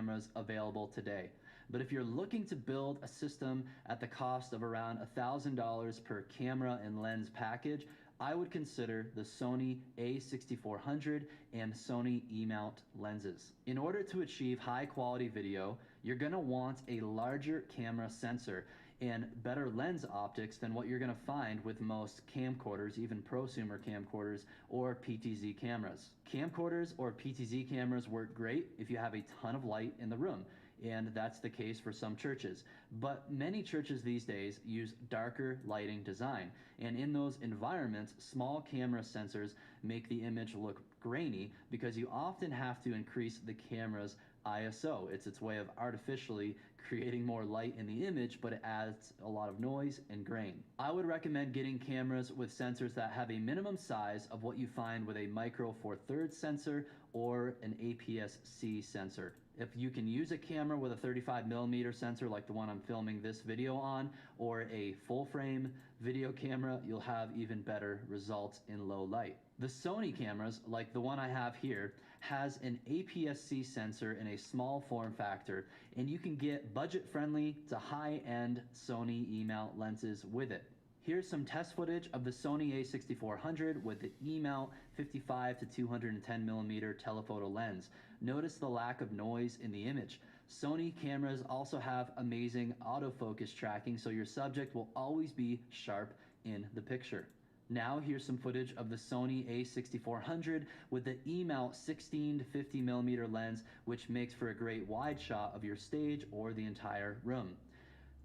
cameras available today. But if you're looking to build a system at the cost of around $1,000 per camera and lens package, I would consider the Sony a6400 and Sony E-mount lenses. In order to achieve high quality video, you're going to want a larger camera sensor and better lens optics than what you're going to find with most camcorders, even prosumer camcorders or PTZ cameras. Camcorders or PTZ cameras work great if you have a ton of light in the room, and that's the case for some churches. But many churches these days use darker lighting design, and in those environments, small camera sensors make the image look grainy because you often have to increase the camera's ISO. It's its way of artificially creating more light in the image, but it adds a lot of noise and grain. I would recommend getting cameras with sensors that have a minimum size of what you find with a Micro Four Thirds sensor or an APS-C sensor. If you can use a camera with a 35mm sensor like the one I'm filming this video on, or a full frame video camera, you'll have even better results in low light. The Sony cameras, like the one I have here, has an APS-C sensor in a small form factor, and you can get budget-friendly to high-end Sony E-mount lenses with it. Here's some test footage of the Sony a6400 with the E-mount 55 to 210mm telephoto lens. Notice the lack of noise in the image. Sony cameras also have amazing autofocus tracking, so your subject will always be sharp in the picture. Now here's some footage of the Sony a6400 with the E-mount 16 to 50mm lens, which makes for a great wide shot of your stage or the entire room.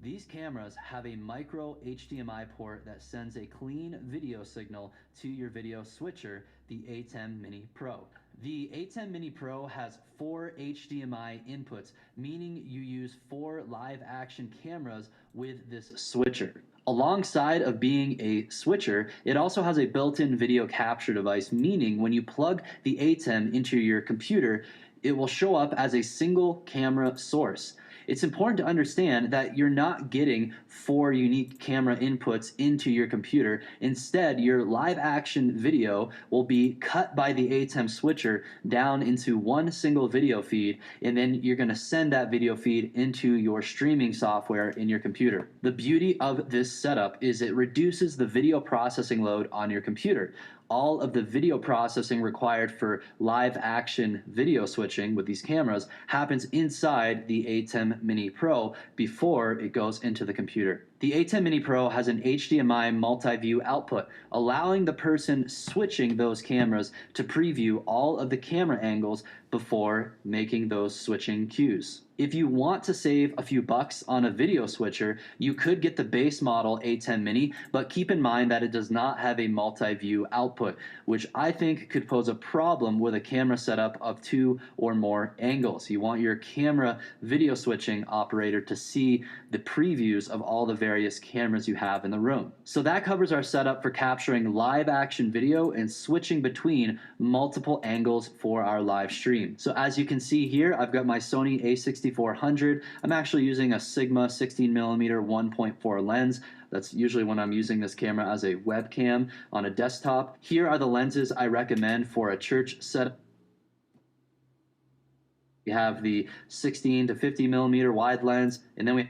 These cameras have a micro HDMI port that sends a clean video signal to your video switcher, the ATEM Mini Pro. The ATEM Mini Pro has 4 HDMI inputs, meaning you use 4 live action cameras with this switcher. Alongside of being a switcher, it also has a built-in video capture device, meaning when you plug the ATEM into your computer, it will show up as a single camera source. It's important to understand that you're not getting 4 unique camera inputs into your computer. Instead, your live action video will be cut by the ATEM switcher down into one single video feed, and then you're going to send that video feed into your streaming software in your computer. The beauty of this setup is it reduces the video processing load on your computer. All of the video processing required for live action video switching with these cameras happens inside the ATEM Mini Pro before it goes into the computer. The ATEM Mini Pro has an HDMI multi-view output, allowing the person switching those cameras to preview all of the camera angles before making those switching cues. If you want to save a few bucks on a video switcher, you could get the base model ATEM Mini, but keep in mind that it does not have a multi-view output, which I think could pose a problem with a camera setup of 2 or more angles. You want your camera video switching operator to see the previews of all the various cameras you have in the room. So that covers our setup for capturing live action video and switching between multiple angles for our live stream. So as you can see here, I've got my Sony a6400. I'm actually using a Sigma 16mm 1.4 lens. That's usually when I'm using this camera as a webcam on a desktop. Here are the lenses I recommend for a church setup. We have the 16 to 50mm wide lens, and then we